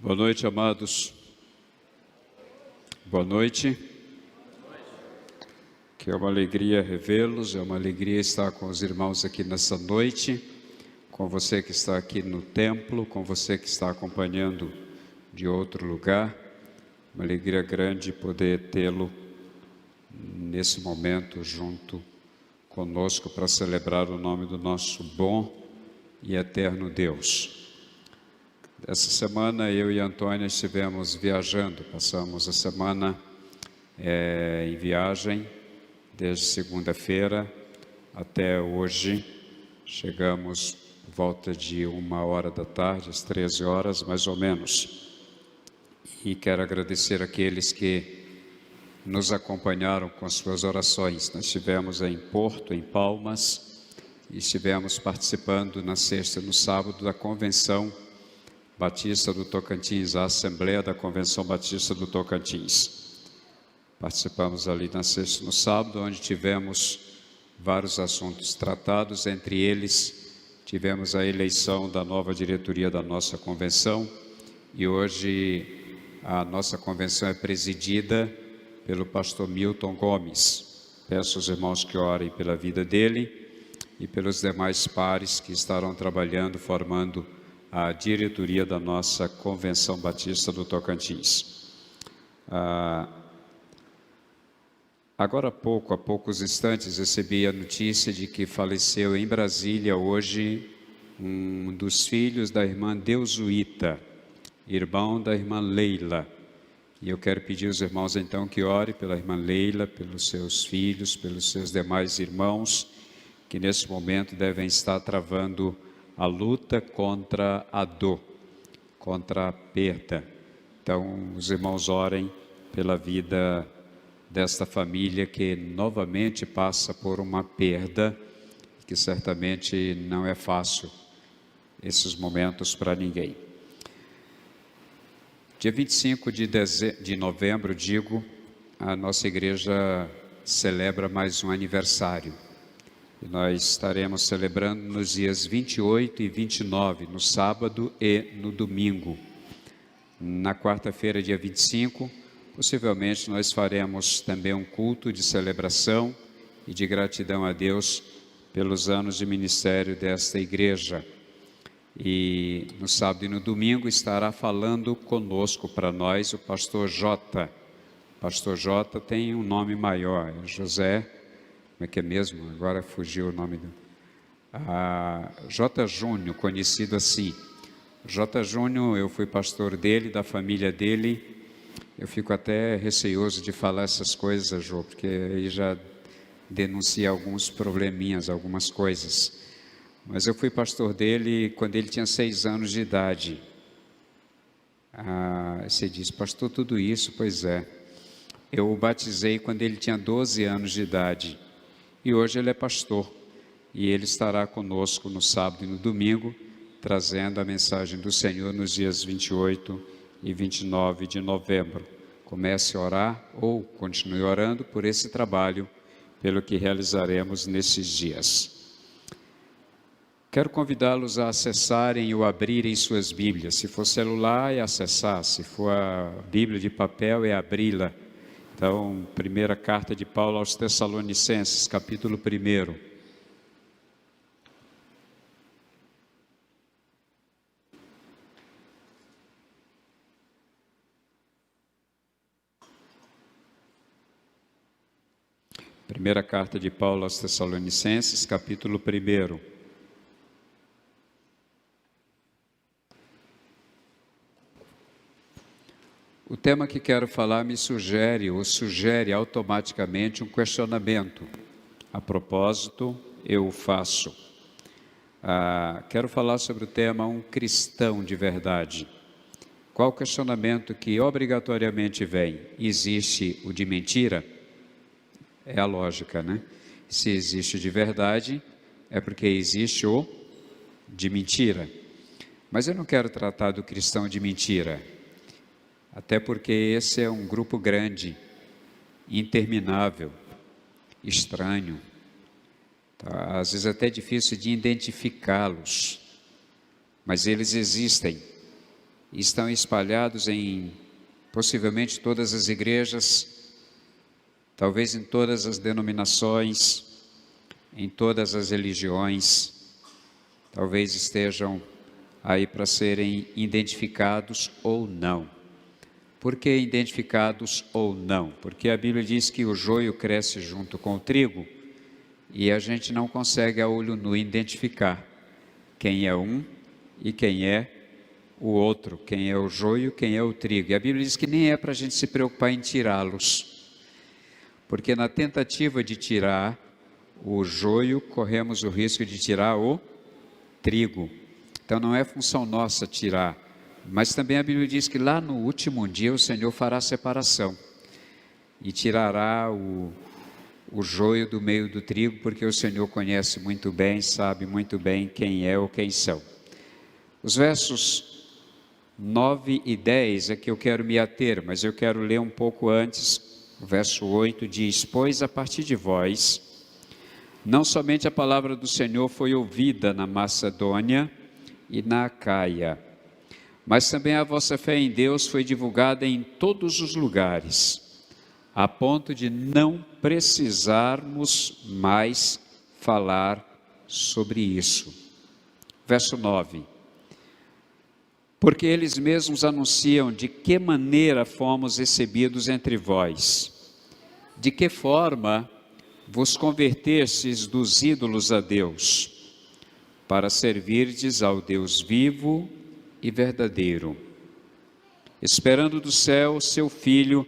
Boa noite, amados. Boa noite. Que é uma alegria revê-los, é uma alegria estar com os irmãos aqui nessa noite, com você que está aqui no templo, com você que está acompanhando de outro lugar. Uma alegria grande poder tê-lo nesse momento junto conosco para celebrar o nome do nosso bom e eterno Deus. Essa semana eu e a Antônia estivemos viajando, passamos a semana em viagem, desde segunda-feira até hoje. Chegamos por volta de 1h da tarde, às 13 horas mais ou menos. E quero agradecer aqueles que nos acompanharam com suas orações. Nós estivemos em Porto, em Palmas, e estivemos participando na sexta e no sábado da Convenção Batista do Tocantins, a Assembleia da Convenção Batista do Tocantins. Participamos ali na sexta e no sábado, onde tivemos vários assuntos tratados, entre eles tivemos a eleição da nova diretoria da nossa convenção, e hoje a nossa convenção é presidida pelo pastor Milton Gomes. Peço aos irmãos que orem pela vida dele e pelos demais pares que estarão trabalhando, formando a diretoria da nossa Convenção Batista do Tocantins. Agora há poucos instantes, recebi a notícia de que faleceu em Brasília hoje um dos filhos da irmã Deusuíta, irmão da irmã Leila. E eu quero pedir aos irmãos então que ore pela irmã Leila, pelos seus filhos, pelos seus demais irmãos, que nesse momento devem estar travando a luta contra a dor, contra a perda. Então, os irmãos orem pela vida desta família que novamente passa por uma perda, que certamente não é fácil esses momentos para ninguém. Dia 25 de novembro, a nossa igreja celebra mais um aniversário. E nós estaremos celebrando nos dias 28 e 29, no sábado e no domingo. Na quarta-feira, dia 25, possivelmente nós faremos também um culto de celebração e de gratidão a Deus pelos anos de ministério desta igreja. E no sábado e no domingo estará falando conosco para nós o pastor Jota. O pastor Jota tem um nome maior, é José... Como é que é mesmo? Agora fugiu o nome do... J. Júnior, conhecido assim. J. Júnior, eu fui pastor dele, da família dele. Eu fico até receoso de falar essas coisas, Jô, porque aí já denuncia alguns probleminhas, algumas coisas. Mas eu fui pastor dele quando ele tinha 6 anos de idade. Você diz, pastor, tudo isso? Pois é. Eu o batizei quando ele tinha 12 anos de idade. E hoje ele é pastor, e ele estará conosco no sábado e no domingo, trazendo a mensagem do Senhor nos dias 28 e 29 de novembro. Comece a orar ou continue orando por esse trabalho, pelo que realizaremos nesses dias. Quero convidá-los a acessarem ou abrirem suas Bíblias. Se for celular, é acessar. Se for a Bíblia de papel, é abri-la. Então, primeira carta de Paulo aos Tessalonicenses, capítulo 1. Primeira carta de Paulo aos Tessalonicenses, capítulo 1. O tema que quero falar me sugere automaticamente um questionamento. A propósito, eu o faço. Quero falar sobre o tema um cristão de verdade. Qual o questionamento que obrigatoriamente vem? Existe o de mentira? É a lógica, né? Se existe o de verdade, é porque existe o de mentira. Mas eu não quero tratar do cristão de mentira. Até porque esse é um grupo grande, interminável, estranho. Tá? Às vezes até difícil de identificá-los, mas eles existem. e estão espalhados em possivelmente todas as igrejas, talvez em todas as denominações, em todas as religiões, talvez estejam aí para serem identificados ou não. Por que identificados ou não? Porque a Bíblia diz que o joio cresce junto com o trigo e a gente não consegue a olho nu identificar quem é um e quem é o outro, quem é o joio, quem é o trigo. E a Bíblia diz que nem é para a gente se preocupar em tirá-los, porque na tentativa de tirar o joio, corremos o risco de tirar o trigo. Então não é função nossa tirar, mas também a Bíblia diz que lá no último dia o Senhor fará separação e tirará o joio do meio do trigo, porque o Senhor conhece muito bem, sabe muito bem quem é ou quem são. Os versos 9 e 10 é que eu quero me ater, mas eu quero ler um pouco antes. O verso 8 diz: pois a partir de vós, não somente a palavra do Senhor foi ouvida na Macedônia e na Acaia, mas também a vossa fé em Deus foi divulgada em todos os lugares, a ponto de não precisarmos mais falar sobre isso. Verso 9: porque eles mesmos anunciam de que maneira fomos recebidos entre vós, de que forma vos convertestes dos ídolos a Deus, para servirdes ao Deus vivo e verdadeiro, esperando do céu seu Filho,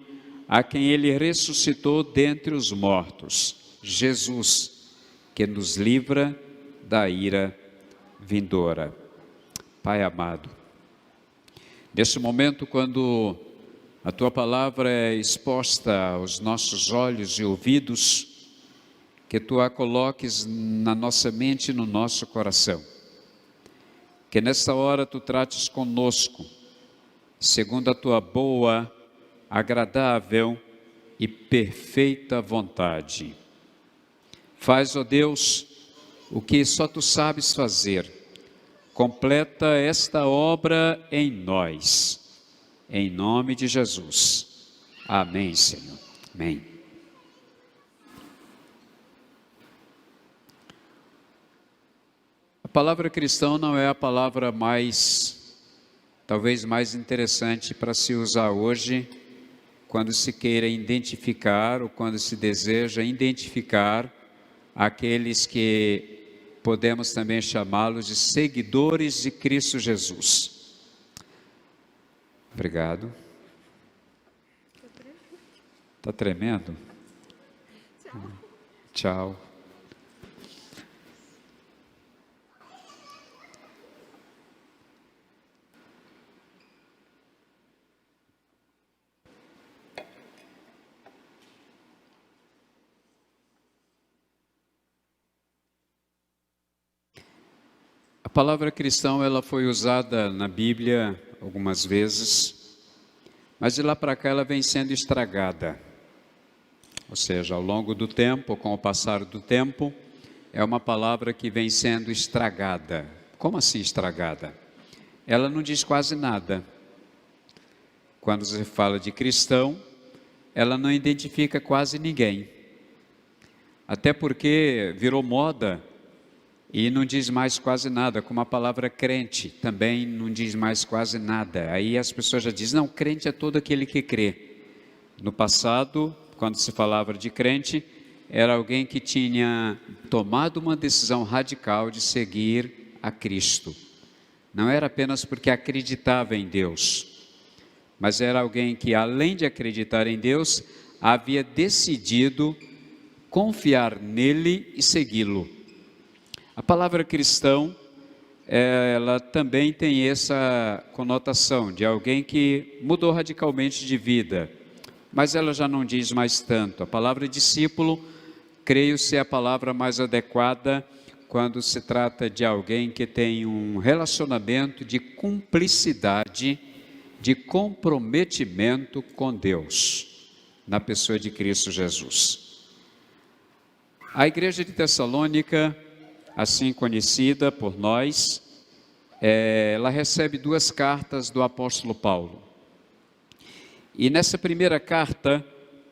a quem ele ressuscitou dentre os mortos, Jesus, que nos livra da ira vindoura. Pai amado, neste momento, quando a Tua palavra é exposta aos nossos olhos e ouvidos, que Tu a coloques na nossa mente e no nosso coração. Que nesta hora Tu trates conosco, segundo a Tua boa, agradável e perfeita vontade. Faz, ó Deus, o que só Tu sabes fazer. Completa esta obra em nós, em nome de Jesus. Amém, Senhor. Amém. A palavra cristão não é a palavra talvez mais interessante para se usar hoje, quando se queira identificar ou quando se deseja identificar aqueles que podemos também chamá-los de seguidores de Cristo Jesus. Obrigado. Está tremendo? Tchau. A palavra cristão, ela foi usada na Bíblia algumas vezes, mas de lá para cá ela vem sendo estragada. Ou seja, ao longo do tempo, com o passar do tempo, é uma palavra que vem sendo estragada. Como assim estragada? Ela não diz quase nada. Quando você fala de cristão, ela não identifica quase ninguém. Até porque virou moda e não diz mais quase nada, como a palavra crente também não diz mais quase nada. Aí as pessoas já dizem, não, crente é todo aquele que crê. No passado, quando se falava de crente, era alguém que tinha tomado uma decisão radical de seguir a Cristo. Não era apenas porque acreditava em Deus, mas era alguém que, além de acreditar em Deus, havia decidido confiar nele e segui-lo. A palavra cristão, ela também tem essa conotação de alguém que mudou radicalmente de vida, mas ela já não diz mais tanto. A palavra discípulo, creio ser a palavra mais adequada quando se trata de alguém que tem um relacionamento de cumplicidade, de comprometimento com Deus, na pessoa de Cristo Jesus. A igreja de Tessalônica, assim conhecida por nós, ela recebe 2 cartas do apóstolo Paulo. E nessa primeira carta,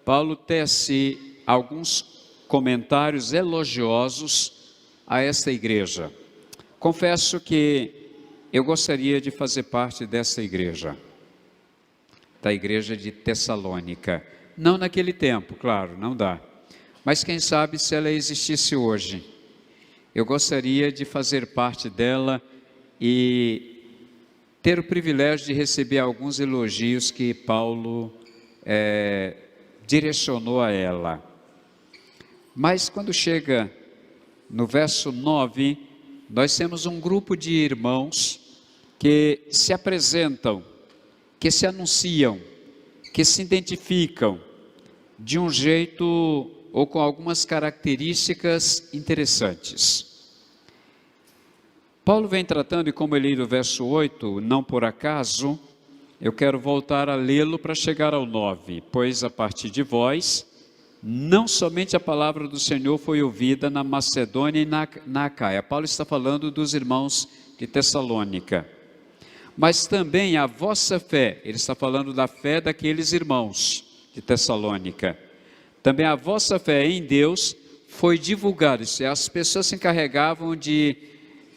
Paulo tece alguns comentários elogiosos a esta igreja. Confesso que eu gostaria de fazer parte dessa igreja, da igreja de Tessalônica. Não naquele tempo, claro, não dá. Mas quem sabe se ela existisse hoje. Eu gostaria de fazer parte dela e ter o privilégio de receber alguns elogios que Paulo direcionou a ela. Mas quando chega no verso 9, nós temos um grupo de irmãos que se apresentam, que se anunciam, que se identificam de um jeito ou com algumas características interessantes. Paulo vem tratando, e como eu li do verso 8, não por acaso, eu quero voltar a lê-lo para chegar ao 9. Pois a partir de vós, não somente a palavra do Senhor foi ouvida na Macedônia e na Acaia. Paulo está falando dos irmãos de Tessalônica. Mas também a vossa fé, ele está falando da fé daqueles irmãos de Tessalônica. Também a vossa fé em Deus foi divulgada. Isso é, as pessoas se encarregavam de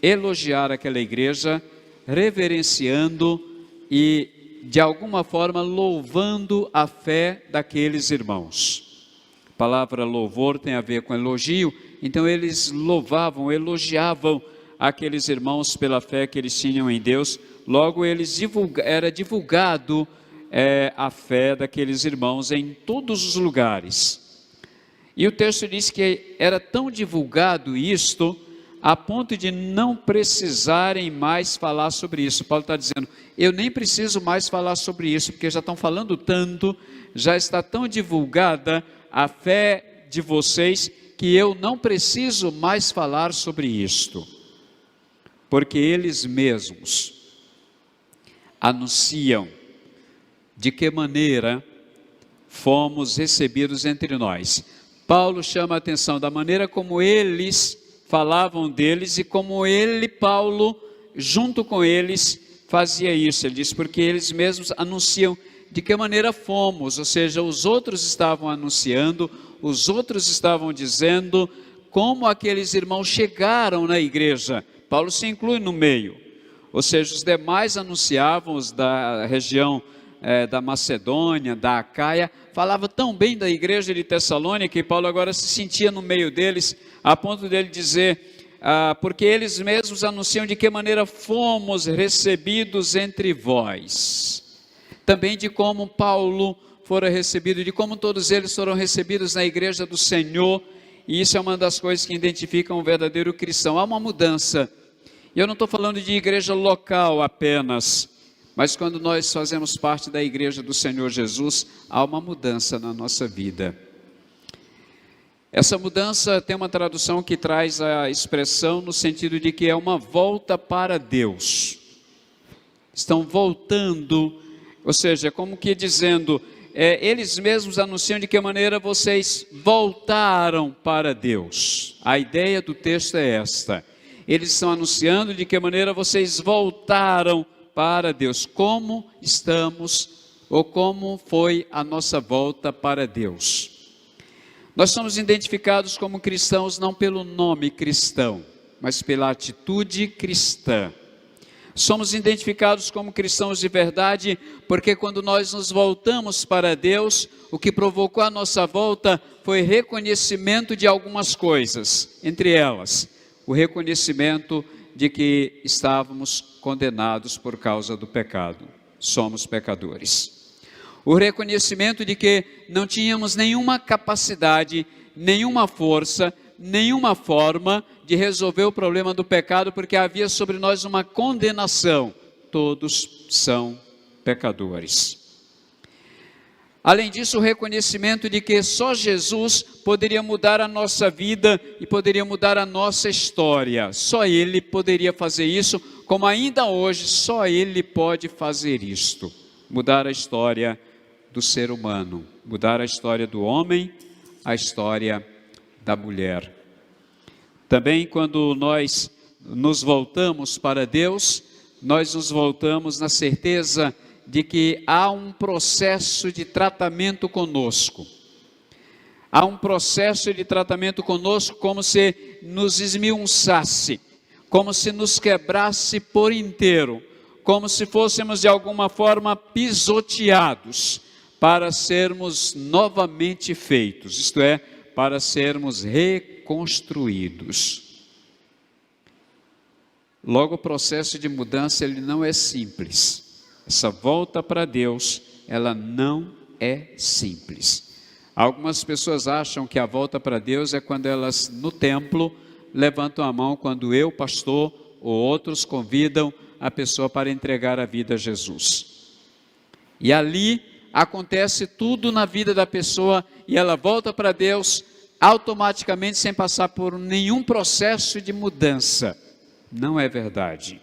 elogiar aquela igreja, reverenciando e de alguma forma louvando a fé daqueles irmãos. A palavra louvor tem a ver com elogio, então eles louvavam, elogiavam aqueles irmãos pela fé que eles tinham em Deus. Logo era divulgado a fé daqueles irmãos em todos os lugares. E o texto diz que era tão divulgado isto, a ponto de não precisarem mais falar sobre isso. Paulo está dizendo, eu nem preciso mais falar sobre isso, porque já estão falando tanto, já está tão divulgada a fé de vocês, que eu não preciso mais falar sobre isto. Porque eles mesmos anunciam de que maneira fomos recebidos entre nós. Paulo chama a atenção da maneira como eles falavam deles e como ele, Paulo, junto com eles, fazia isso. Ele diz, porque eles mesmos anunciam de que maneira fomos, ou seja, os outros estavam anunciando, os outros estavam dizendo como aqueles irmãos chegaram na igreja. Paulo se inclui no meio, ou seja, os demais anunciavam, os da região da Macedônia, da Acaia, falava tão bem da igreja de Tessalônica, que Paulo agora se sentia no meio deles, a ponto dele dizer, porque eles mesmos anunciam de que maneira fomos recebidos entre vós. Também de como Paulo fora recebido, de como todos eles foram recebidos na igreja do Senhor, e isso é uma das coisas que identificam um verdadeiro cristão. Há uma mudança, e eu não estou falando de igreja local apenas, mas quando nós fazemos parte da igreja do Senhor Jesus, há uma mudança na nossa vida. Essa mudança tem uma tradução que traz a expressão no sentido de que é uma volta para Deus. Estão voltando, ou seja, como que dizendo, eles mesmos anunciam de que maneira vocês voltaram para Deus. A ideia do texto é esta. Eles estão anunciando de que maneira vocês voltaram para Deus, como estamos, ou como foi a nossa volta para Deus. Nós somos identificados como cristãos não pelo nome cristão, mas pela atitude cristã. Somos identificados como cristãos de verdade, porque quando nós nos voltamos para Deus, o que provocou a nossa volta foi reconhecimento de algumas coisas, entre elas, o reconhecimento de que estávamos condenados por causa do pecado, somos pecadores. O reconhecimento de que não tínhamos nenhuma capacidade, nenhuma força, nenhuma forma de resolver o problema do pecado, porque havia sobre nós uma condenação. Todos são pecadores. Além disso, o reconhecimento de que só Jesus poderia mudar a nossa vida e poderia mudar a nossa história. Só Ele poderia fazer isso, como ainda hoje só Ele pode fazer isto. Mudar a história do ser humano, mudar a história do homem, a história da mulher. Também quando nós nos voltamos para Deus, nós nos voltamos na certeza de que há um processo de tratamento conosco. Há um processo de tratamento conosco como se nos esmiuçasse, como se nos quebrasse por inteiro, como se fôssemos de alguma forma pisoteados para sermos novamente feitos, isto é, para sermos reconstruídos. Logo, o processo de mudança ele não é simples. Essa volta para Deus, ela não é simples. Algumas pessoas acham que a volta para Deus é quando elas no templo levantam a mão, quando eu, pastor, ou outros convidam a pessoa para entregar a vida a Jesus. E ali acontece tudo na vida da pessoa e ela volta para Deus automaticamente sem passar por nenhum processo de mudança. Não é verdade.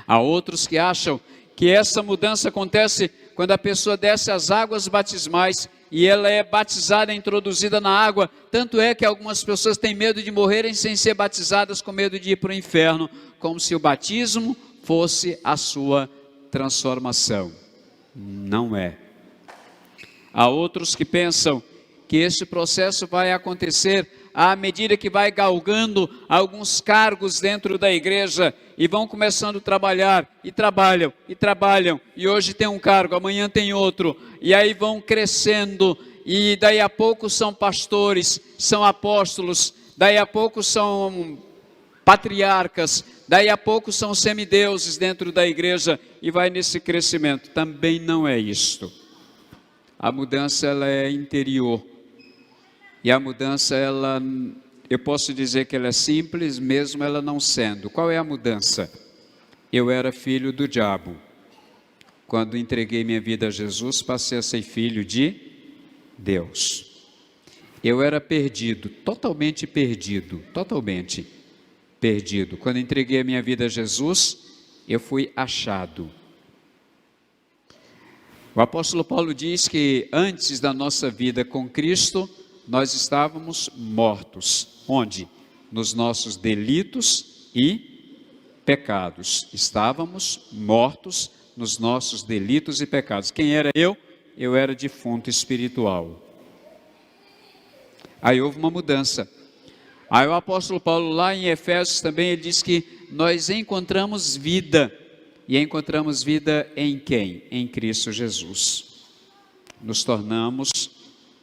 Há outros que acham que essa mudança acontece quando a pessoa desce as águas batismais e ela é batizada, introduzida na água. Tanto é que algumas pessoas têm medo de morrerem sem ser batizadas, com medo de ir para o inferno, como se o batismo fosse a sua transformação. Não é. Há outros que pensam que esse processo vai acontecer à medida que vai galgando alguns cargos dentro da igreja e vão começando a trabalhar, e trabalham, e hoje tem um cargo, amanhã tem outro, e aí vão crescendo, e daí a pouco são pastores, são apóstolos, daí a pouco são patriarcas, daí a pouco são semideuses dentro da igreja, e vai nesse crescimento. Também não é isto. A mudança ela é interior. E a mudança, eu posso dizer que ela é simples, mesmo ela não sendo. Qual é a mudança? Eu era filho do diabo. Quando entreguei minha vida a Jesus, passei a ser filho de Deus. Eu era perdido, totalmente perdido. Quando entreguei a minha vida a Jesus, eu fui achado. O apóstolo Paulo diz que antes da nossa vida com Cristo, nós estávamos mortos. Onde? Nos nossos delitos e pecados. Estávamos mortos nos nossos delitos e pecados. Quem era eu? Eu era defunto espiritual. Aí houve uma mudança. Aí o apóstolo Paulo lá em Efésios também, ele diz que nós encontramos vida. E encontramos vida em quem? Em Cristo Jesus. Nos tornamos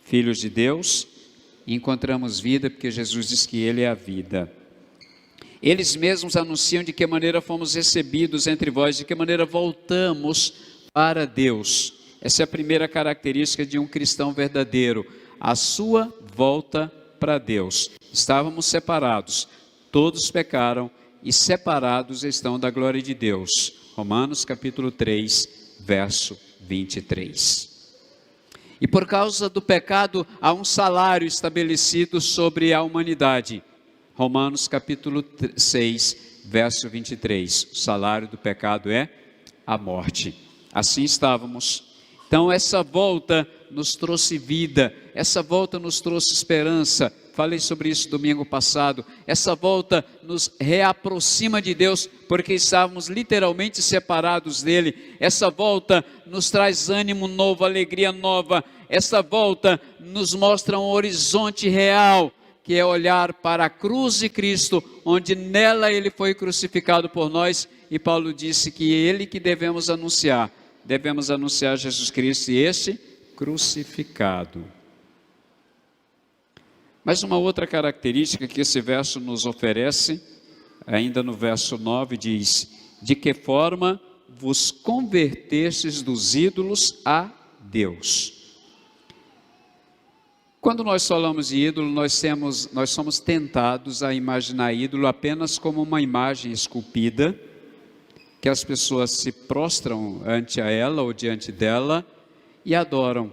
filhos de Deus. Encontramos vida porque Jesus diz que Ele é a vida. Eles mesmos anunciam de que maneira fomos recebidos entre vós, de que maneira voltamos para Deus. Essa é a primeira característica de um cristão verdadeiro, a sua volta para Deus. Estávamos separados, todos pecaram e separados estão da glória de Deus. Romanos capítulo 3, verso 23. E por causa do pecado, há um salário estabelecido sobre a humanidade. Romanos capítulo 6, verso 23. O salário do pecado é a morte. Assim estávamos. Então essa volta nos trouxe vida, essa volta nos trouxe esperança. Falei sobre isso domingo passado. Essa volta nos reaproxima de Deus, porque estávamos literalmente separados dele. Essa volta nos traz ânimo novo, alegria nova. Essa volta nos mostra um horizonte real, que é olhar para a cruz de Cristo, onde nela ele foi crucificado por nós. E Paulo disse que é ele que devemos anunciar Jesus Cristo e este crucificado. Mas uma outra característica que esse verso nos oferece, ainda no verso 9, diz: de que forma vos convertestes dos ídolos a Deus. Quando nós falamos de ídolo, nós somos tentados a imaginar ídolo apenas como uma imagem esculpida, que as pessoas se prostram ante a ela ou diante dela e adoram,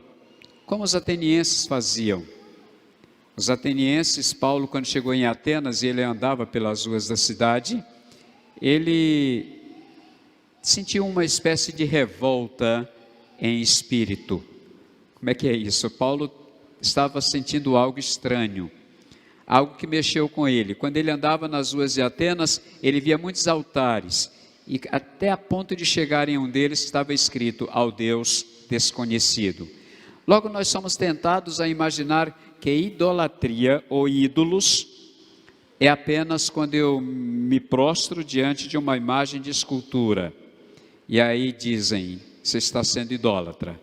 como os atenienses faziam. Os atenienses, Paulo, quando chegou em Atenas e ele andava pelas ruas da cidade, ele sentiu uma espécie de revolta em espírito. Como é que é isso? Paulo estava sentindo algo estranho, algo que mexeu com ele. Quando ele andava nas ruas de Atenas, ele via muitos altares, e até a ponto de chegar em um deles estava escrito: ao Deus desconhecido. Logo nós somos tentados a imaginar que idolatria ou ídolos é apenas quando eu me prostro diante de uma imagem de escultura, e aí dizem: você está sendo idólatra.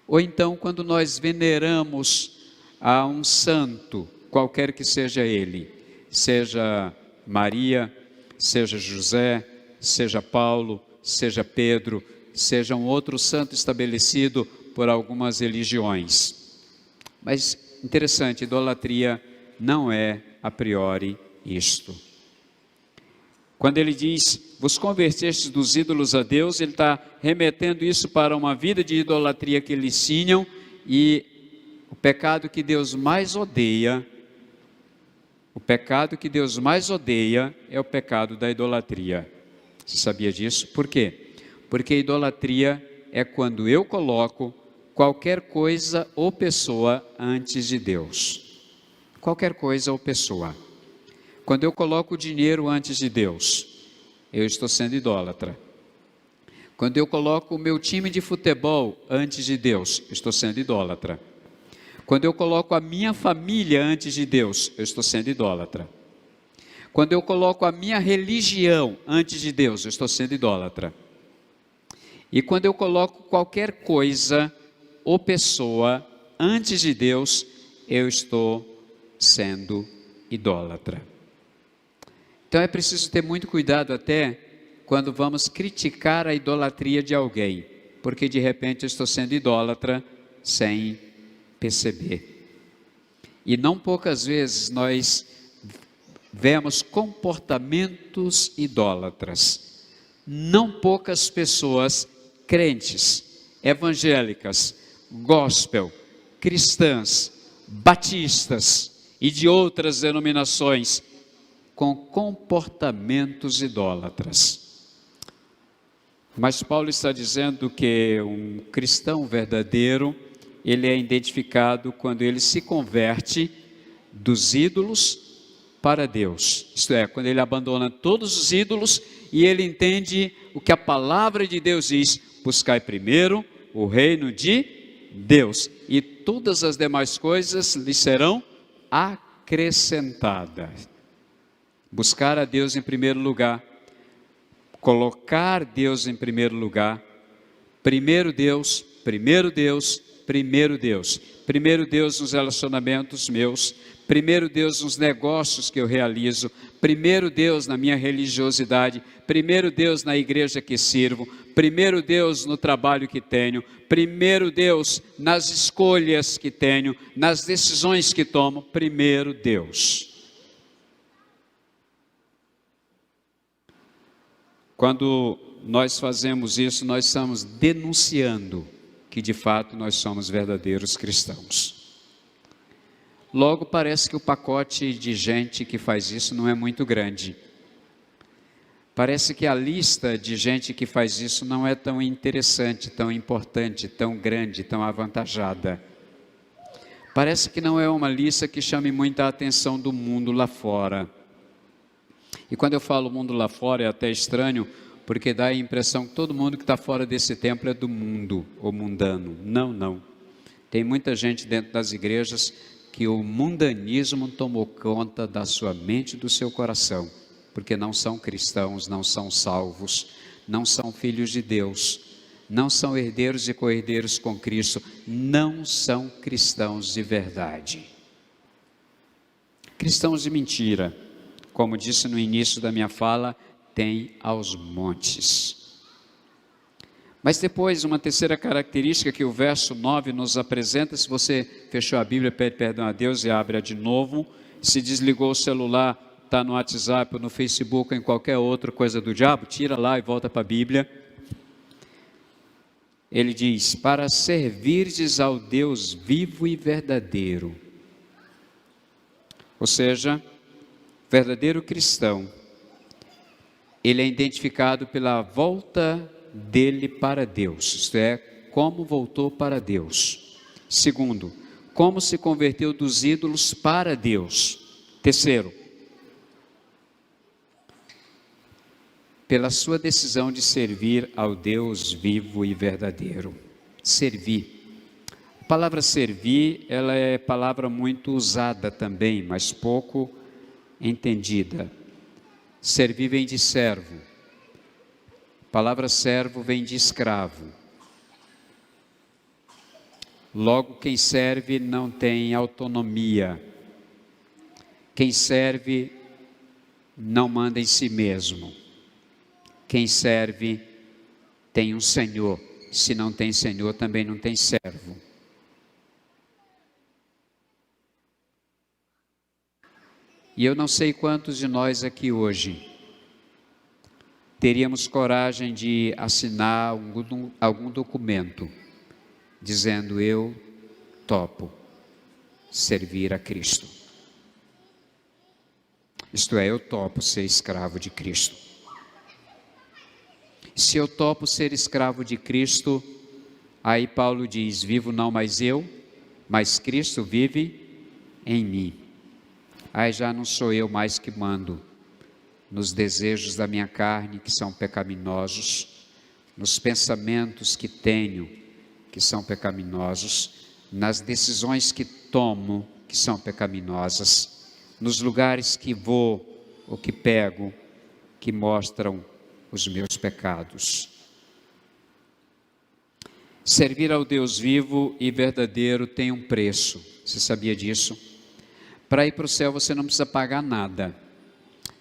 Ou então quando nós veneramos a um santo, qualquer que seja ele, seja Maria, seja José, seja Paulo, seja Pedro, seja um outro santo estabelecido por algumas religiões. Mas interessante, idolatria não é a priori isto. Quando ele diz: vos convertestes dos ídolos a Deus, ele está remetendo isso para uma vida de idolatria que eles tinham, e o pecado que Deus mais odeia, é o pecado da idolatria. Você sabia disso? Por quê? Porque idolatria é quando eu coloco qualquer coisa ou pessoa antes de Deus. Qualquer coisa ou pessoa. Quando eu coloco o dinheiro antes de Deus, eu estou sendo idólatra. Quando eu coloco o meu time de futebol antes de Deus, eu estou sendo idólatra. Quando eu coloco a minha família antes de Deus, eu estou sendo idólatra. Quando eu coloco a minha religião antes de Deus, eu estou sendo idólatra. E quando eu coloco qualquer coisa ou pessoa antes de Deus, eu estou sendo idólatra. Então é preciso ter muito cuidado até quando vamos criticar a idolatria de alguém, porque de repente eu estou sendo idólatra sem perceber. E não poucas vezes nós vemos comportamentos idólatras. Não poucas pessoas crentes, evangélicas, gospel, cristãs, batistas e de outras denominações com comportamentos idólatras. Mas Paulo está dizendo que um cristão verdadeiro, ele é identificado quando ele se converte dos ídolos para Deus. Isto é, quando ele abandona todos os ídolos e ele entende o que a palavra de Deus diz: buscai primeiro o reino de Deus, e todas as demais coisas lhe serão acrescentadas. Buscar a Deus em primeiro lugar, colocar Deus em primeiro lugar, primeiro Deus, primeiro Deus, primeiro Deus. Primeiro Deus nos relacionamentos meus, primeiro Deus nos negócios que eu realizo, primeiro Deus na minha religiosidade, primeiro Deus na igreja que sirvo, primeiro Deus no trabalho que tenho, primeiro Deus nas escolhas que tenho, nas decisões que tomo, primeiro Deus. Quando nós fazemos isso, nós estamos denunciando que de fato nós somos verdadeiros cristãos. Logo parece que o pacote de gente que faz isso não é muito grande. Parece que a lista de gente que faz isso não é tão interessante, tão importante, tão grande, tão avantajada. Parece que não é uma lista que chame muita atenção do mundo lá fora. E quando eu falo mundo lá fora é até estranho, porque dá a impressão que todo mundo que está fora desse templo é do mundo, ou mundano. Não, não. Tem muita gente dentro das igrejas que o mundanismo tomou conta da sua mente e do seu coração, porque não são cristãos, não são salvos, não são filhos de Deus, não são herdeiros e co-herdeiros com Cristo, não são cristãos de verdade. Cristãos de mentira, como disse no início da minha fala, tem aos montes. Mas depois, uma terceira característica que o verso 9 nos apresenta, se você fechou a Bíblia, pede perdão a Deus e abre-a de novo. Se desligou o celular, está no WhatsApp, ou no Facebook, ou em qualquer outra coisa do diabo, tira lá e volta para a Bíblia. Ele diz: para servirdes ao Deus vivo e verdadeiro. Ou seja, verdadeiro cristão, ele é identificado pela volta dele para Deus, isto é, como voltou para Deus. Segundo, como se converteu dos ídolos para Deus. Terceiro, pela sua decisão de servir ao Deus vivo e verdadeiro. Servir. A palavra servir, ela é palavra muito usada também, mas pouco entendida. Servir vem de servo. A palavra servo vem de escravo. Logo, quem serve não tem autonomia. Quem serve não manda em si mesmo. Quem serve tem um senhor. Se não tem senhor, também não tem servo. E eu não sei quantos de nós aqui hoje teríamos coragem de assinar algum documento dizendo: eu topo servir a Cristo. Isto é, eu topo ser escravo de Cristo. Se eu topo ser escravo de Cristo, aí Paulo diz: vivo não mais eu, mas Cristo vive em mim. Aí já não sou eu mais que mando nos desejos da minha carne, que são pecaminosos, nos pensamentos que tenho, que são pecaminosos, nas decisões que tomo, que são pecaminosas, nos lugares que vou ou que pego, que mostram os meus pecados. Servir ao Deus vivo e verdadeiro tem um preço. Você sabia disso? Para ir para o céu você não precisa pagar nada.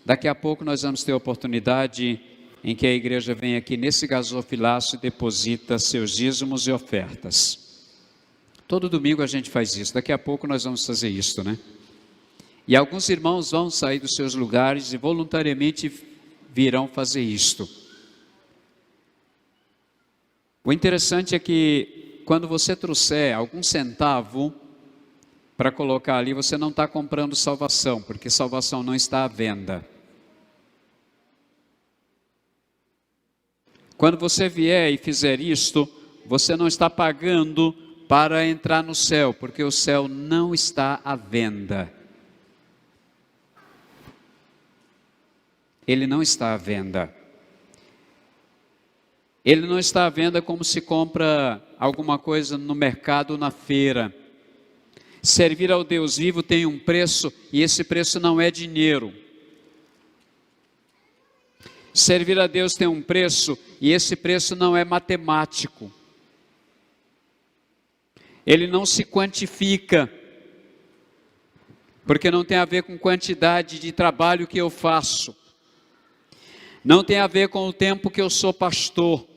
Daqui a pouco nós vamos ter a oportunidade em que a igreja vem aqui nesse gasofilaço e deposita seus dízimos e ofertas. Todo domingo a gente faz isso. Daqui a pouco nós vamos fazer isso, né? E alguns irmãos vão sair dos seus lugares e voluntariamente virão fazer isto. O interessante é que quando você trouxer algum centavo para colocar ali, você não está comprando salvação, porque salvação não está à venda. Quando você vier e fizer isto, você não está pagando para entrar no céu, porque o céu não está à venda. Ele não está à venda. Ele não está à venda como se compra alguma coisa no mercado ou na feira. Servir ao Deus vivo tem um preço, e esse preço não é dinheiro. Servir a Deus tem um preço, e esse preço não é matemático. Ele não se quantifica, porque não tem a ver com quantidade de trabalho que eu faço. Não tem a ver com o tempo que eu sou pastor.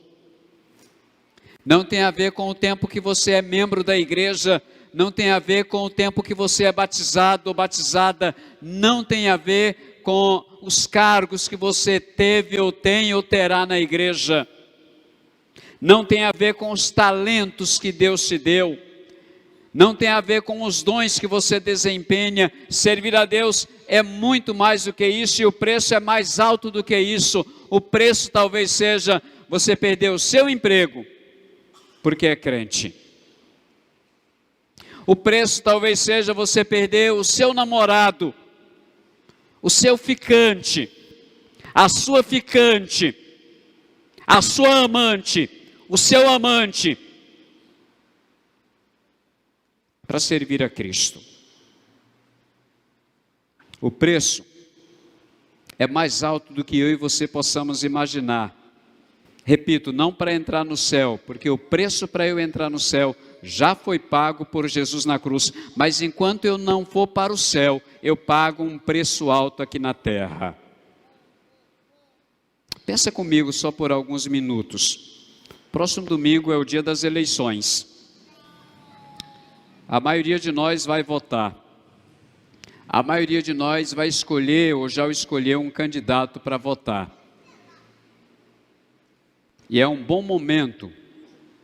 Não tem a ver com o tempo que você é membro da igreja. Não tem a ver com o tempo que você é batizado ou batizada. Não tem a ver com os cargos que você teve ou tem ou terá na igreja. Não tem a ver com os talentos que Deus te deu. Não tem a ver com os dons que você desempenha. Servir a Deus é muito mais do que isso, e o preço é mais alto do que isso. O preço talvez seja você perder o seu emprego, porque é crente. O preço talvez seja você perder o seu namorado, o seu ficante, a sua ficante, a sua amante, o seu amante, para servir a Cristo. O preço é mais alto do que eu e você possamos imaginar. Repito, não para entrar no céu, porque o preço para eu entrar no céu já foi pago por Jesus na cruz, mas enquanto eu não for para o céu, eu pago um preço alto aqui na terra. Pensa comigo só por alguns minutos. Próximo domingo é o dia das eleições. A maioria de nós vai votar. A maioria de nós vai escolher ou já escolheu um candidato para votar. E é um bom momento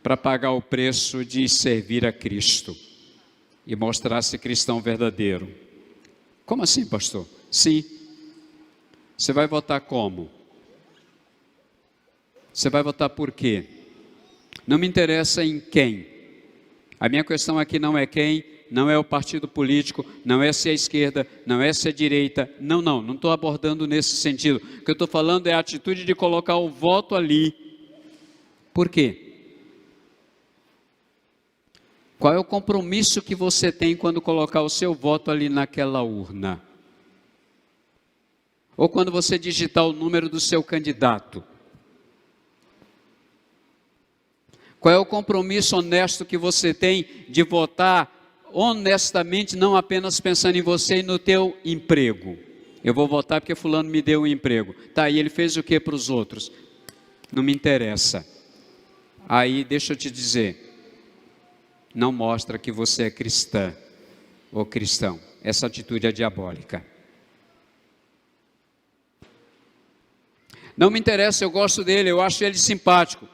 para pagar o preço de servir a Cristo e mostrar-se cristão verdadeiro. Como assim, pastor? Sim. Você vai votar como? Você vai votar por quê? Não me interessa em quem. A minha questão aqui não é quem, não é o partido político, não é se é esquerda, não é se é direita, não estou abordando nesse sentido. O que eu estou falando é a atitude de colocar o voto ali. Por quê? Qual é o compromisso que você tem quando colocar o seu voto ali naquela urna? Ou quando você digitar o número do seu candidato? Qual é o compromisso honesto que você tem de votar honestamente, não apenas pensando em você e no teu emprego? Eu vou votar porque fulano me deu um emprego. Tá, e ele fez o que para os outros? Não me interessa. Aí, deixa eu te dizer, não mostra que você é cristã ou cristão. Essa atitude é diabólica. Não me interessa, eu gosto dele, eu acho ele simpático.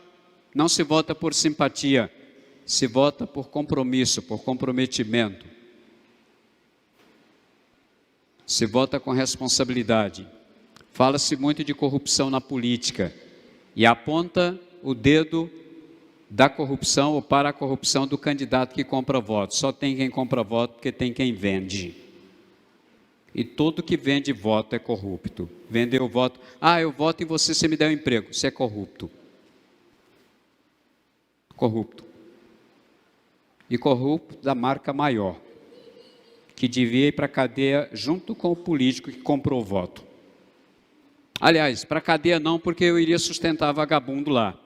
Não se vota por simpatia, se vota por compromisso, por comprometimento. Se vota com responsabilidade. Fala-se muito de corrupção na política e aponta o dedo da corrupção ou para a corrupção do candidato que compra voto. Só tem quem compra voto porque tem quem vende. E todo que vende voto é corrupto. Vendeu voto, eu voto em você, você me der um emprego. Você é corrupto. Corrupto. E corrupto da marca maior, que devia ir para a cadeia junto com o político que comprou o voto. Aliás, para a cadeia não, porque eu iria sustentar vagabundo lá.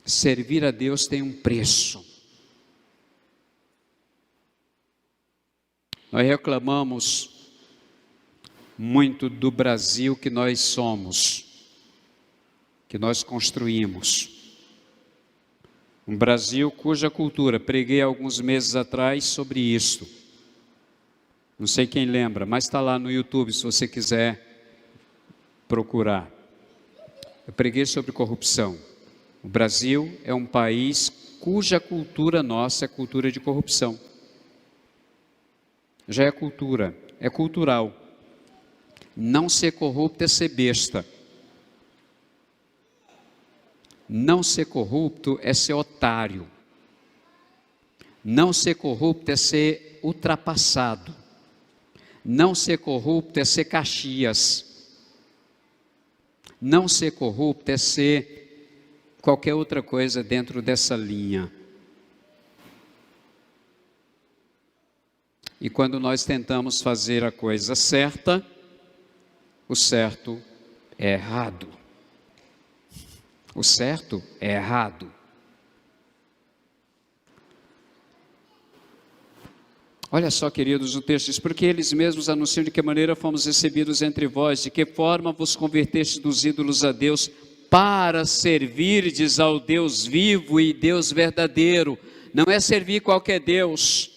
Servir a Deus tem um preço. Nós reclamamos muito do Brasil que nós somos, que nós construímos. Um Brasil cuja cultura, preguei alguns meses atrás sobre isso. Não sei quem lembra, mas está lá no YouTube se você quiser procurar. Eu preguei sobre corrupção. O Brasil é um país cuja cultura nossa é cultura de corrupção. Já é cultura, é cultural. Não ser corrupto é ser besta. Não ser corrupto é ser otário. Não ser corrupto é ser ultrapassado. Não ser corrupto é ser Caxias. Não ser corrupto é ser qualquer outra coisa dentro dessa linha. E quando nós tentamos fazer a coisa certa, o certo é errado. O certo é errado. Olha só, queridos, o texto diz: porque eles mesmos anunciam de que maneira fomos recebidos entre vós, de que forma vos convertestes dos ídolos a Deus, para servirdes ao Deus vivo e Deus verdadeiro. Não é servir qualquer Deus.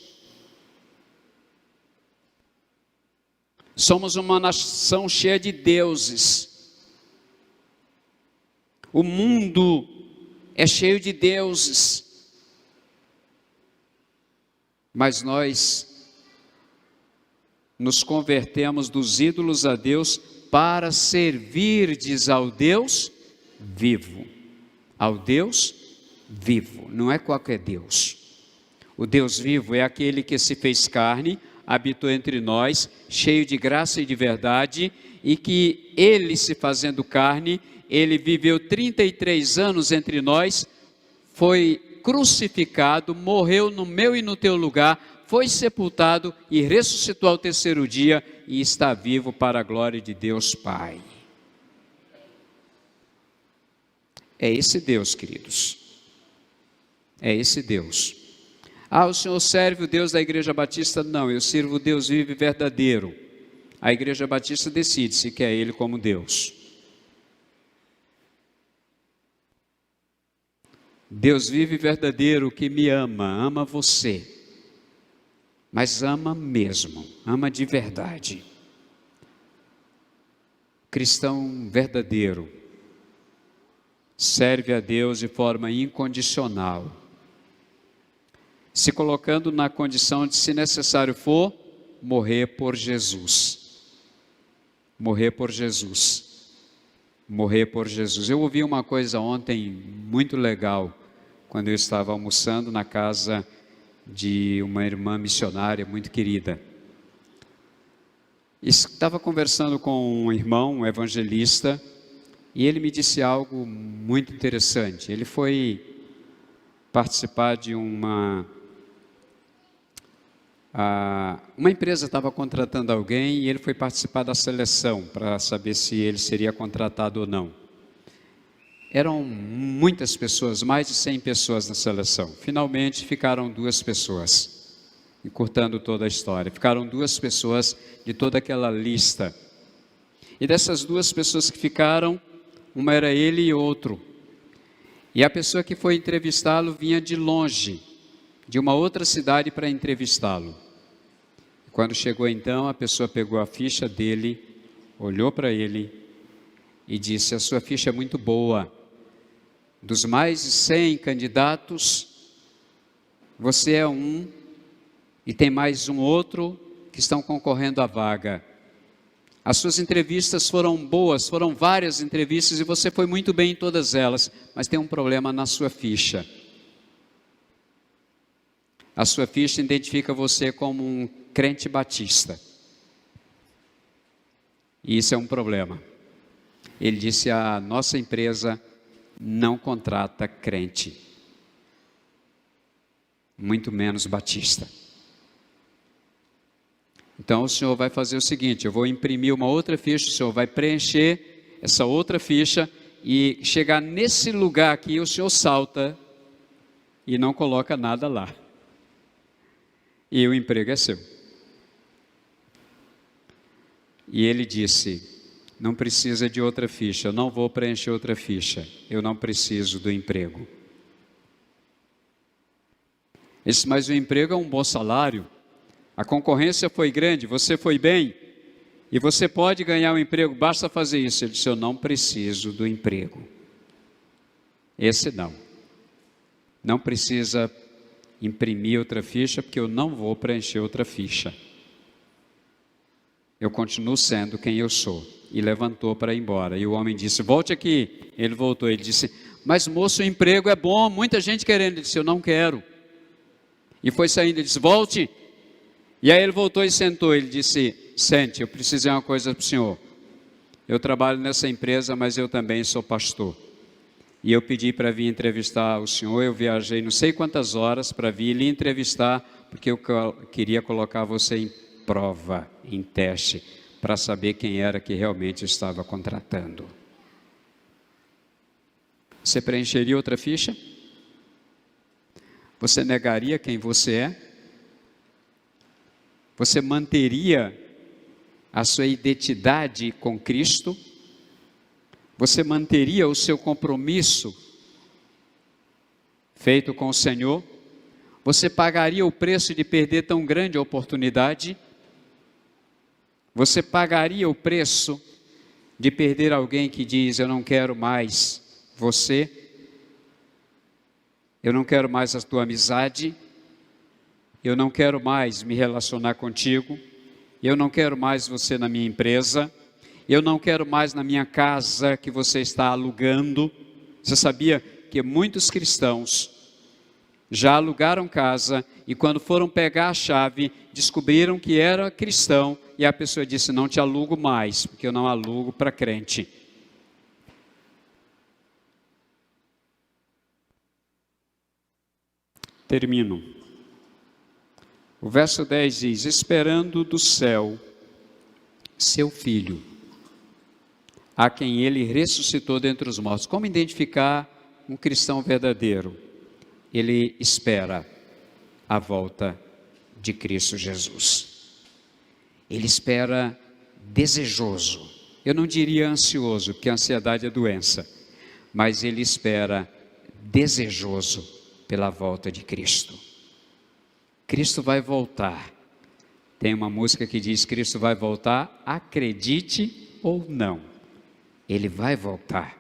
Somos uma nação cheia de deuses. O mundo é cheio de deuses. Mas nós nos convertemos dos ídolos a Deus para servirdes ao Deus vivo. Ao Deus vivo, não é qualquer Deus. O Deus vivo é aquele que se fez carne, habitou entre nós, cheio de graça e de verdade, e que ele, se fazendo carne, ele viveu 33 anos entre nós, foi crucificado, morreu no meu e no teu lugar, foi sepultado e ressuscitou ao terceiro dia e está vivo para a glória de Deus Pai. É esse Deus, queridos. É esse Deus. O senhor serve o Deus da Igreja Batista? Não, eu sirvo o Deus vivo e verdadeiro. A Igreja Batista decide se quer Ele como Deus. Deus vivo e verdadeiro que me ama você, mas ama mesmo, ama de verdade. Cristão verdadeiro serve a Deus de forma incondicional, se colocando na condição de, se necessário for, morrer por Jesus. Morrer por Jesus. Morrer por Jesus. Eu ouvi uma coisa ontem muito legal quando eu estava almoçando na casa de uma irmã missionária muito querida. Estava conversando com um irmão, um evangelista, e ele me disse algo muito interessante. Ele foi participar de uma empresa estava contratando alguém e ele foi participar da seleção para saber se ele seria contratado ou não. Eram muitas pessoas, mais de 100 pessoas na seleção. Finalmente ficaram 2 pessoas, encurtando toda a história. Ficaram 2 pessoas de toda aquela lista. E dessas 2 pessoas que ficaram, uma era ele e outro. E a pessoa que foi entrevistá-lo vinha de longe, de uma outra cidade para entrevistá-lo. Quando chegou então, a pessoa pegou a ficha dele, olhou para ele e disse: a sua ficha é muito boa. Dos mais de 100 candidatos, você é um e tem mais um outro que estão concorrendo à vaga. As suas entrevistas foram boas, foram várias entrevistas e você foi muito bem em todas elas, mas tem um problema na sua ficha. A sua ficha identifica você como um crente batista. E isso é um problema. Ele disse: a nossa empresa não contrata crente, muito menos batista. Então o senhor vai fazer o seguinte: eu vou imprimir uma outra ficha, o senhor vai preencher essa outra ficha e chegar nesse lugar aqui, o senhor salta e não coloca nada lá. E o emprego é seu. E ele disse: não precisa de outra ficha, eu não vou preencher outra ficha, eu não preciso do emprego. Ele disse: mas o emprego é um bom salário, a concorrência foi grande, você foi bem, e você pode ganhar um emprego, basta fazer isso. Ele disse: eu não preciso do emprego. Esse não precisa imprimir outra ficha, porque eu não vou preencher outra ficha. Eu continuo sendo quem eu sou. E levantou para ir embora. E o homem disse: volte aqui. Ele voltou. Ele disse: mas moço, o emprego é bom, muita gente querendo. Ele disse: eu não quero. E foi saindo. Ele disse: volte. E aí ele voltou e sentou. Ele disse: sente, eu preciso dizer uma coisa para o senhor. Eu trabalho nessa empresa, mas eu também sou pastor. E eu pedi para vir entrevistar o senhor. Eu viajei não sei quantas horas para vir lhe entrevistar, porque eu queria colocar você em prova, em teste, para saber quem era que realmente estava contratando. Você preencheria outra ficha? Você negaria quem você é? Você manteria a sua identidade com Cristo? Você manteria o seu compromisso feito com o Senhor? Você pagaria o preço de perder tão grande oportunidade? Você pagaria o preço de perder alguém que diz: eu não quero mais você, eu não quero mais a tua amizade, eu não quero mais me relacionar contigo, eu não quero mais você na minha empresa, eu não quero mais na minha casa que você está alugando? Você sabia que muitos cristãos já alugaram casa e quando foram pegar a chave, descobriram que era cristão e a pessoa disse: não te alugo mais, porque eu não alugo para crente. Termino. O verso 10 diz: esperando do céu seu filho, a quem ele ressuscitou dentre os mortos. Como identificar um cristão verdadeiro? Ele espera a volta de Cristo Jesus. Ele espera desejoso. Eu não diria ansioso, porque a ansiedade é doença. Mas ele espera desejoso pela volta de Cristo. Cristo vai voltar. Tem uma música que diz: Cristo vai voltar, acredite ou não. Ele vai voltar.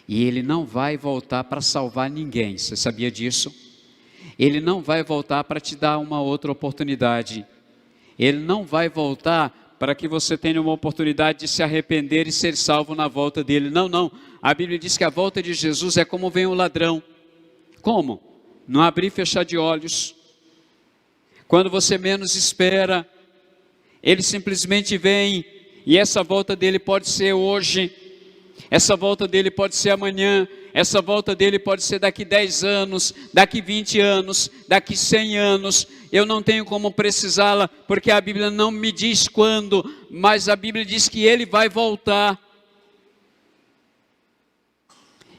E ele não vai voltar para salvar ninguém. Você sabia disso? Ele não vai voltar para te dar uma outra oportunidade. Ele não vai voltar para que você tenha uma oportunidade de se arrepender e ser salvo na volta dele. Não, não. A Bíblia diz que a volta de Jesus é como vem um ladrão. Como? No abrir e fechar de olhos. Quando você menos espera, Ele simplesmente vem, e essa volta dele pode ser hoje, essa volta dele pode ser amanhã, essa volta dele pode ser daqui 10 anos, daqui 20 anos, daqui 100 anos, eu não tenho como precisá-la, porque a Bíblia não me diz quando, mas a Bíblia diz que Ele vai voltar.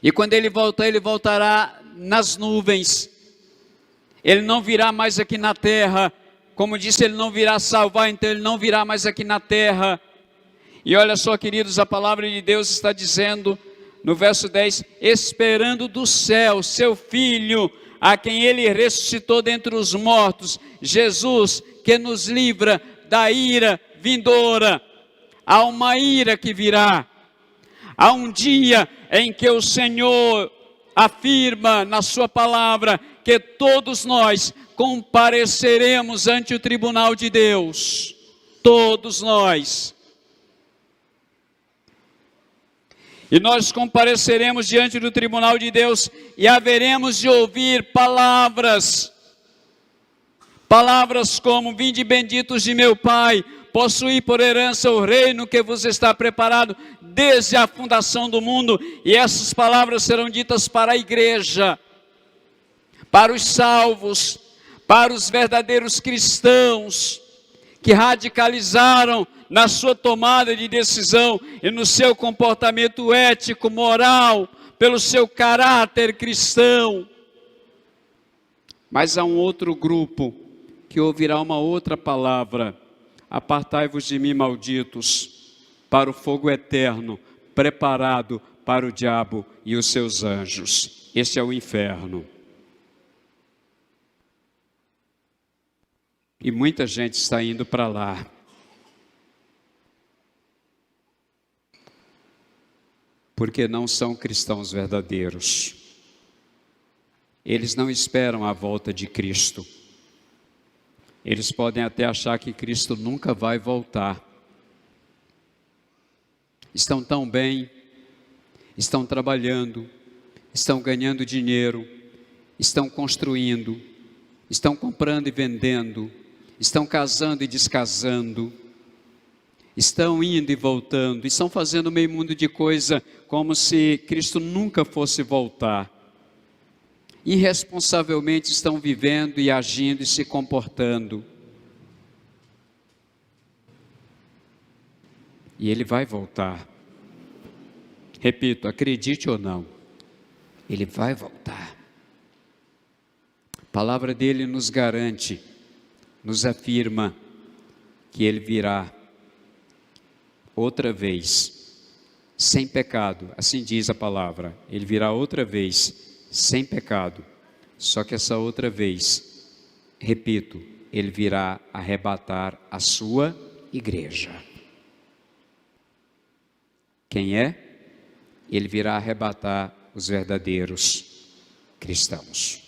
E quando Ele voltar, Ele voltará nas nuvens. Ele não virá mais aqui na terra. Como disse, Ele não virá salvar, então Ele não virá mais aqui na terra. E olha só, queridos, a palavra de Deus está dizendo, no verso 10, esperando do céu, seu Filho, a quem Ele ressuscitou dentre os mortos, Jesus, que nos livra da ira vindoura. Há uma ira que virá. Há um dia em que o Senhor afirma na sua palavra que todos nós compareceremos ante o tribunal de Deus. Todos nós. E nós compareceremos diante do tribunal de Deus e haveremos de ouvir palavras como: vinde benditos de meu Pai, possuí por herança o reino que vos está preparado desde a fundação do mundo. E essas palavras serão ditas para a igreja, para os salvos, para os verdadeiros cristãos, que radicalizaram na sua tomada de decisão e no seu comportamento ético, moral, pelo seu caráter cristão. Mas há um outro grupo que ouvirá uma outra palavra: apartai-vos de mim, malditos, para o fogo eterno, preparado para o diabo e os seus anjos. Este é o inferno. E muita gente está indo para lá. Porque não são cristãos verdadeiros. Eles não esperam a volta de Cristo. Eles podem até achar que Cristo nunca vai voltar. Estão tão bem, estão trabalhando, estão ganhando dinheiro, estão construindo, estão comprando e vendendo, estão casando e descasando, estão indo e voltando, estão fazendo meio mundo de coisa, como se Cristo nunca fosse voltar. Irresponsavelmente estão vivendo e agindo e se comportando. E Ele vai voltar. Repito, acredite ou não, Ele vai voltar. A palavra dele nos garante, nos afirma que Ele virá outra vez, sem pecado, assim diz a palavra. Ele virá outra vez, sem pecado, só que essa outra vez, repito, Ele virá arrebatar a sua igreja. Quem é? Ele virá arrebatar os verdadeiros cristãos.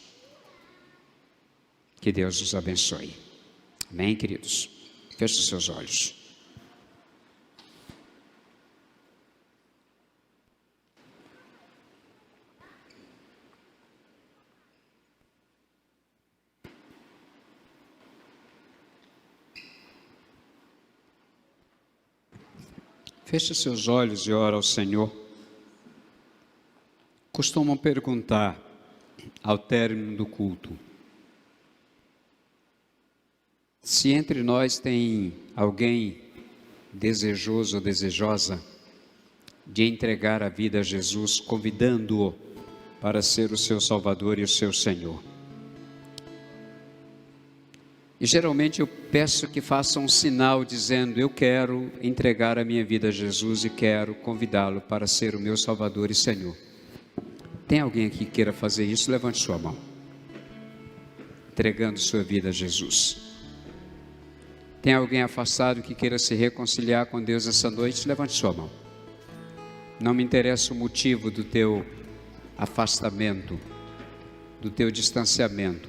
Que Deus os abençoe. Amém, queridos? Feche os seus olhos. Feche os seus olhos e ora ao Senhor. Costumam perguntar ao término do culto: se entre nós tem alguém desejoso ou desejosa de entregar a vida a Jesus, convidando-o para ser o seu Salvador e o seu Senhor. E geralmente eu peço que façam um sinal dizendo: eu quero entregar a minha vida a Jesus e quero convidá-lo para ser o meu Salvador e Senhor. Tem alguém aqui que queira fazer isso? Levante sua mão. Entregando sua vida a Jesus. Tem alguém afastado que queira se reconciliar com Deus essa noite? Levante sua mão. Não me interessa o motivo do teu afastamento, do teu distanciamento.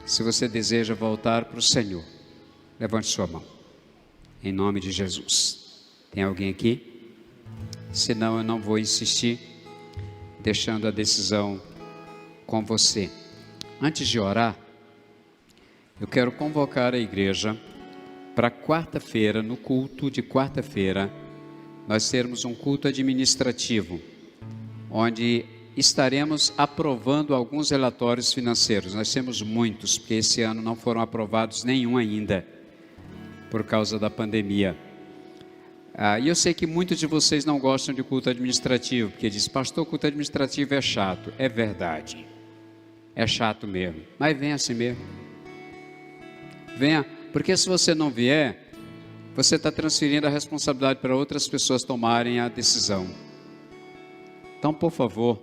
Se você deseja voltar para o Senhor, levante sua mão. Em nome de Jesus. Tem alguém aqui? Senão eu não vou insistir, deixando a decisão com você. Antes de orar, eu quero convocar a igreja para quarta-feira, no culto de quarta-feira, nós termos um culto administrativo, onde estaremos aprovando alguns relatórios financeiros. Nós temos muitos, porque esse ano não foram aprovados nenhum ainda, por causa da pandemia. E eu sei que muitos de vocês não gostam de culto administrativo, porque diz, pastor, culto administrativo é chato. É verdade, é chato mesmo, mas venha assim mesmo. Venha, porque se você não vier, você está transferindo a responsabilidade para outras pessoas tomarem a decisão. Então, por favor,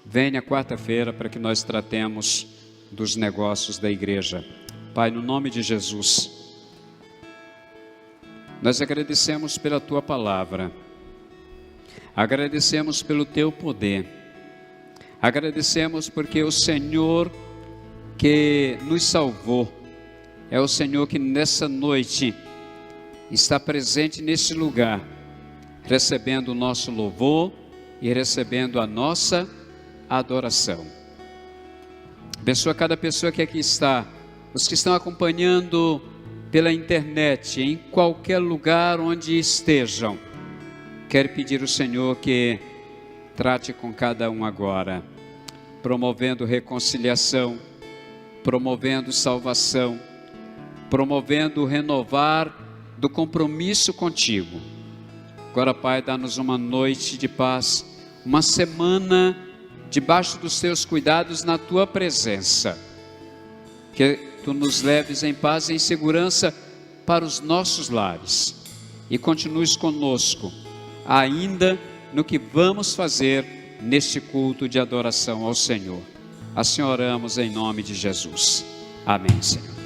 venha quarta-feira para que nós tratemos dos negócios da igreja. Pai, no nome de Jesus, nós agradecemos pela Tua palavra, agradecemos pelo Teu poder, agradecemos porque o Senhor que nos salvou, é o Senhor que nessa noite está presente nesse lugar, recebendo o nosso louvor e recebendo a nossa adoração. Abençoa cada pessoa que aqui está, os que estão acompanhando pela internet, em qualquer lugar onde estejam. Quero pedir ao Senhor que trate com cada um agora, promovendo reconciliação, promovendo salvação, promovendo o renovar do compromisso contigo. Agora, Pai, dá-nos uma noite de paz, uma semana debaixo dos Teus cuidados na Tua presença. Que Tu nos leves em paz e em segurança para os nossos lares. E continues conosco, ainda no que vamos fazer neste culto de adoração ao Senhor. Assim oramos em nome de Jesus. Amém, Senhor.